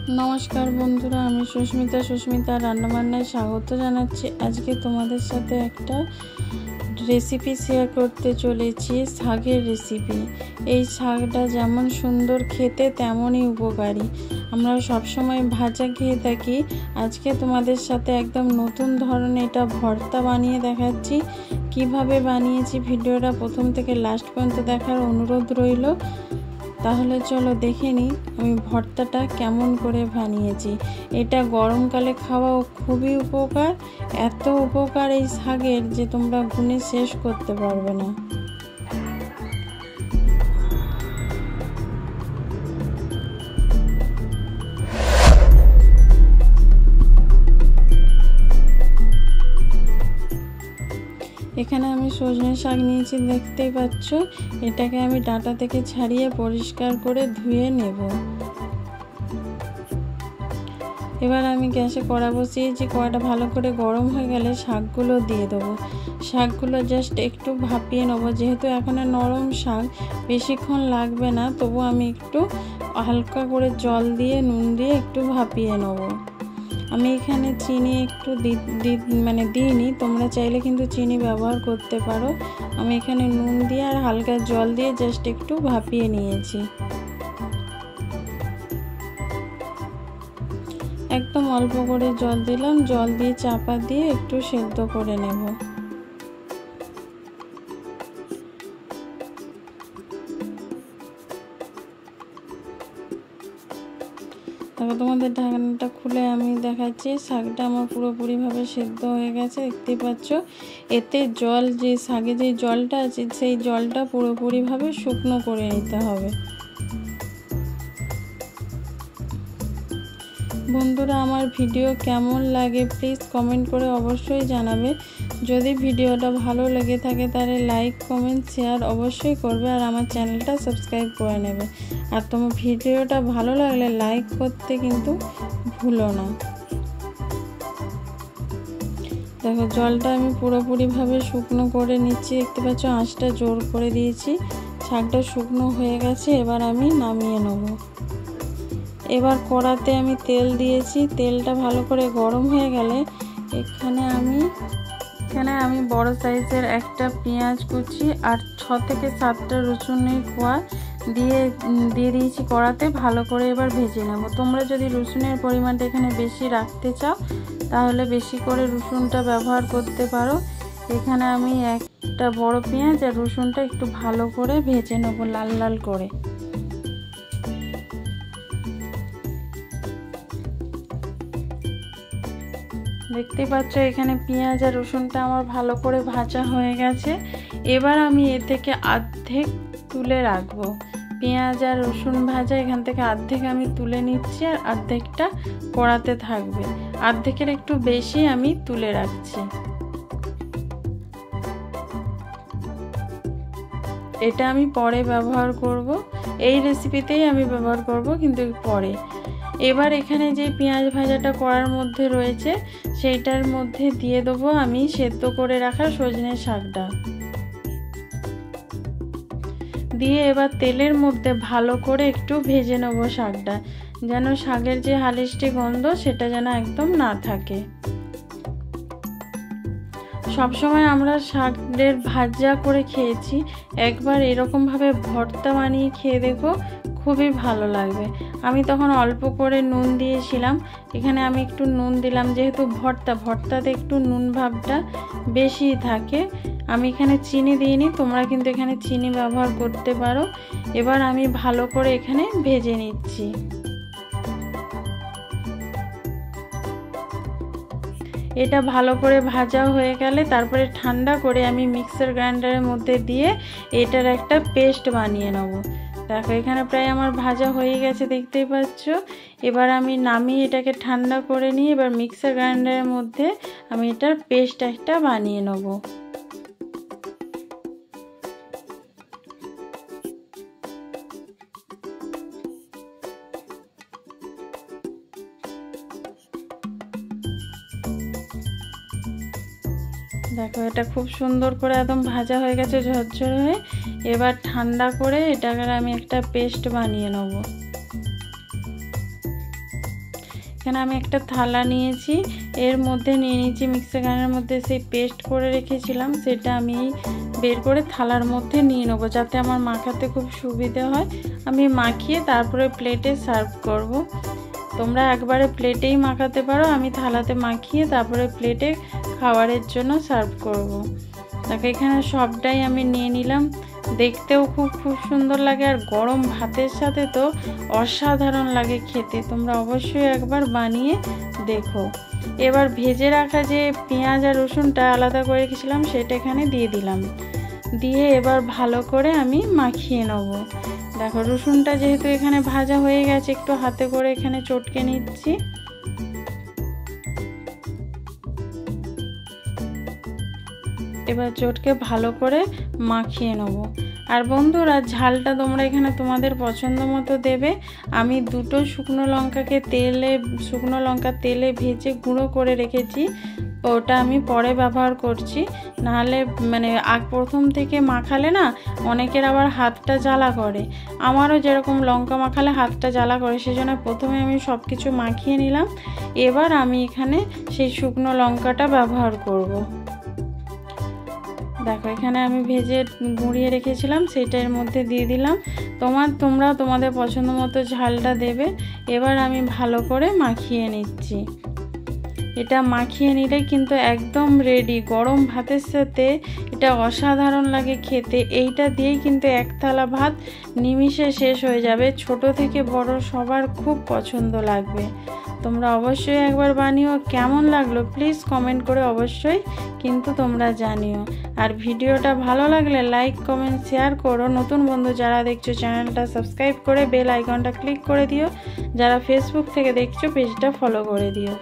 नमस्कार बंधुरा आमी सुष्मिता रान्नाबान्नाय स्वागत जानाच्छि। आजके तोमादेर साथे एकटा रेसिपि शेयर करते चलेछि, शाकेर रेसिपि। एई शाकटा जेमन सुंदर खेते तेमनई उपकारी। आमरा सब समय भाजा खेये थाकि, आजके तोमादेर साथे एकदम नतून धरनेर एटा भर्ता बानिये देखाच्छि। किभाबे बानिয়েছি ভিডিওটা প্রথম থেকে লাস্ট পর্যন্ত দেখার অনুরোধ রইল। তাহলে চলো দেখে নিই আমি ভর্তাটা কেমন করে বানিয়েছি। এটা গরমকালে খাওয়াও খুবই উপকার, এত উপকার এই শাকের যে তোমরা গুণে শেষ করতে পারবে না। এখানে আমি সজনে শাক নিয়েছি, দেখতেই পাচ্ছ। এটাকে আমি ডাঁটা থেকে ছাড়িয়ে পরিষ্কার করে ধুয়ে নেব। এবার আমি গ্যাসে কড়া বসিয়েছি, কড়াটা ভালো করে গরম হয়ে গেলে শাকগুলো দিয়ে দেবো। শাকগুলো জাস্ট একটু ভাপিয়ে নেবো, যেহেতু এখানে নরম শাক বেশিক্ষণ লাগবে না, তবু আমি একটু হালকা করে জল দিয়ে নুন দিয়ে একটু ভাপিয়ে নেবো। আমি এখানে চিনি একটু দিইনি, তোমরা চাইলে কিন্তু চিনি ব্যবহার করতে পারো। আমি এখানে নুন দিয়ে আর হালকা জল দিয়ে জাস্ট একটু ভাপিয়ে নিয়েছি। একদম অল্প করে জল দিলাম, জল দিয়ে চাপা দিয়ে একটু সেদ্ধ করে নেব। তারপর তোমাদের ঢাকনাটা খুলে আমি দেখাচ্ছি, শাকটা আমার পুরোপুরিভাবে সেদ্ধ হয়ে গেছে, দেখতেই পাচ্ছ। এতে জল, যে শাকে যে জলটা আছে সেই জলটা পুরোপুরিভাবে শুকনো করে নিতে হবে। বন্ধুরা, আমার ভিডিও কেমন লাগে প্লিজ কমেন্ট করে অবশ্যই জানাবে। যদি ভিডিওটা ভালো লেগে থাকে তাহলে লাইক কমেন্ট শেয়ার অবশ্যই করবে, আর আমার চ্যানেলটা সাবস্ক্রাইব করে নেবে। আর তোমার ভিডিওটা ভালো লাগলে লাইক করতে কিন্তু ভুলো না। দেখো জলটা আমি পুরোপুরিভাবে শুকনো করে নিচ্ছি, দেখতে পাচ্ছ। আঁচটা জোর করে দিয়েছি, শাকটা শুকনো হয়ে গেছে। এবার আমি নামিয়ে নেব। এবার কড়াতে আমি তেল দিয়েছি, তেলটা ভালো করে গরম হয়ে গেলে এখানে আমি বড় সাইজের একটা পেঁয়াজ কুচি আর 6 থেকে 7টা রসুনের কোয়া দিয়ে দিয়েছি কড়াতে। ভালো করে এবার ভেজে নেব। তোমরা যদি রসুনের পরিমাণটা এখানে বেশি রাখতে চাও তাহলে বেশি করে রসুনটা ব্যবহার করতে পারো। এখানে আমি একটা বড় পেঁয়াজ আর রসুনটা একটু ভালো করে ভেজে নেব, লাল লাল করে। দেখতেই পাচ্ছ এখানে পেঁয়াজ আর রসুনটা আমার ভালো করে ভাজা হয়ে গেছে। এবার আমি এ থেকে অর্ধেক তুলে রাখবো। পেঁয়াজ আর রসুন ভাজা এখান থেকে অর্ধেক আমি তুলে নিচ্ছি, আর অর্ধেকটা কড়াতে থাকবে। অর্ধেকের একটু বেশি আমি তুলে রাখছি। এটা আমি পরে ব্যবহার করব, এই রেসিপিতেই আমি ব্যবহার করব, কিন্তু পরে। এবার এখানে যে পেঁয়াজ ভাজাটা কড়ার মধ্যে রয়েছে সেইটার মধ্যে দিয়ে দেবো আমি সেদ্ধ করে রাখা সজনে শাকটা দিয়ে এবার তেলের মধ্যে ভালো করে একটু ভেজে নেব শাকটা, যেন শাকের যে হালিশটি গন্ধ সেটা যেন একদম না থাকে। সবসময় আমরা শাকের ভাজা করে খেয়েছি, একবার এরকমভাবে ভর্তা বানিয়ে খেয়ে দেখো, খুবই ভালো লাগবে। আমি তখন অল্প করে নুন দিয়েছিলাম, এখানে আমি একটু নুন দিলাম, যেহেতু ভর্তাতে একটু নুন ভাবটা বেশি থাকে। আমি এখানে চিনি দিইনি, তোমরা কিন্তু এখানে চিনি ব্যবহার করতে পারো। এবার আমি ভালো করে এখানে ভেজে নিচ্ছি। এটা ভালো করে ভাজা হয়ে গেলে তারপরে ঠান্ডা করে আমি মিক্সার গ্রাইন্ডারের মধ্যে দিয়ে এটার একটা পেস্ট বানিয়ে নেব। দেখো এখানে প্রায় আমার ভাজা হয়ে গেছে, দেখতেই পাচ্ছ। এবার আমি নামিয়ে এটাকে ঠান্ডা করে নিয়ে এবার মিক্সার গ্রাইন্ডারের মধ্যে আমি এটার পেস্ট একটা বানিয়ে নেব। দেখো এটা খুব সুন্দর করে একদম ভাজা হয়ে গেছে ঝরঝরে হয়ে। এবার ঠান্ডা করে এটাকে আমি একটা পেস্ট বানিয়ে নেব। এখানে আমি একটা থালা নিয়েছি, এর মধ্যে নিয়ে নিয়েছি মিক্সার গ্রাইন্ডারের মধ্যে সেই পেস্ট করে রেখেছিলাম, সেটা আমি বের করে থালার মধ্যে নিয়ে নেবো যাতে আমার মাখাতে খুব সুবিধে হয়। আমি মাখিয়ে তারপরে প্লেটে সার্ভ করব। তোমরা একবারে প্লেটেই মাখাতে পারো, আমি থালাতে মাখিয়ে তারপরে প্লেটে খাবারের জন্য সার্ভ করব। তাকে এখানে সবটাই আমি নিয়ে নিলাম। দেখতেও খুব সুন্দর লাগে, আর গরম ভাতের সাথে তো অসাধারণ লাগে খেতে। তোমরা অবশ্যই একবার বানিয়ে দেখো। এবার ভেজে রাখা যে পেঁয়াজ আর রসুনটা আলাদা করে রেখেছিলাম সেটা এখানে দিয়ে দিলাম, দিয়ে এবার ভালো করে আমি মাখিয়ে নেব। দেখো রসুনটা যেহেতু এখানে ভাজা হয়ে গেছে, একটু হাতে করে এখানে চটকে নিচ্ছি। এবার চটকে ভালো করে মাখিয়ে নেব। আর বন্ধুরা, ঝালটা তোমরা এখানে তোমাদের পছন্দ মতো দেবে। আমি দুটো শুকনো লঙ্কা তেলে ভেজে গুঁড়ো করে রেখেছি, ওটা আমি পরে ব্যবহার করছি। নাহলে প্রথম থেকে মাখালে না অনেকের আবার হাতটা জ্বালা করে, আমারও যেরকম লঙ্কা মাখালে হাতটা জ্বালা করে, সেজন্য প্রথমে আমি সব কিছু মাখিয়ে নিলাম। এবার আমি এখানে সেই শুকনো লঙ্কাটা ব্যবহার করব। দেখো এখানে আমি ভেজে গুঁড়িয়ে রেখেছিলাম, সেটার মধ্যে দিয়ে দিলাম। তোমরা তোমাদের পছন্দ মতো ঝালটা দেবে। এবার আমি ভালো করে মাখিয়ে নিচ্ছি। এটা মাখিয়ে নিলে কিন্তু একদম রেডি। গরম ভাতের সাথে এটা অসাধারণ লাগে খেতে। এইটা দিয়েই কিন্তু এক থালা ভাত নিমিষে শেষ হয়ে যাবে। ছোট থেকে বড় সবার খুব পছন্দ লাগবে। তোমরা অবশ্যই একবার বানিও। কেমন লাগলো প্লিজ কমেন্ট করে অবশ্যই কিন্তু তোমরা জানিও। আর ভিডিওটা ভালো লাগলে লাইক কমেন্ট শেয়ার করো। নতুন বন্ধু যারা দেখছো চ্যানেলটা সাবস্ক্রাইব করে বেল আইকনটা ক্লিক করে দিও। যারা ফেসবুক থেকে দেখছো পেজটা ফলো করে দিও।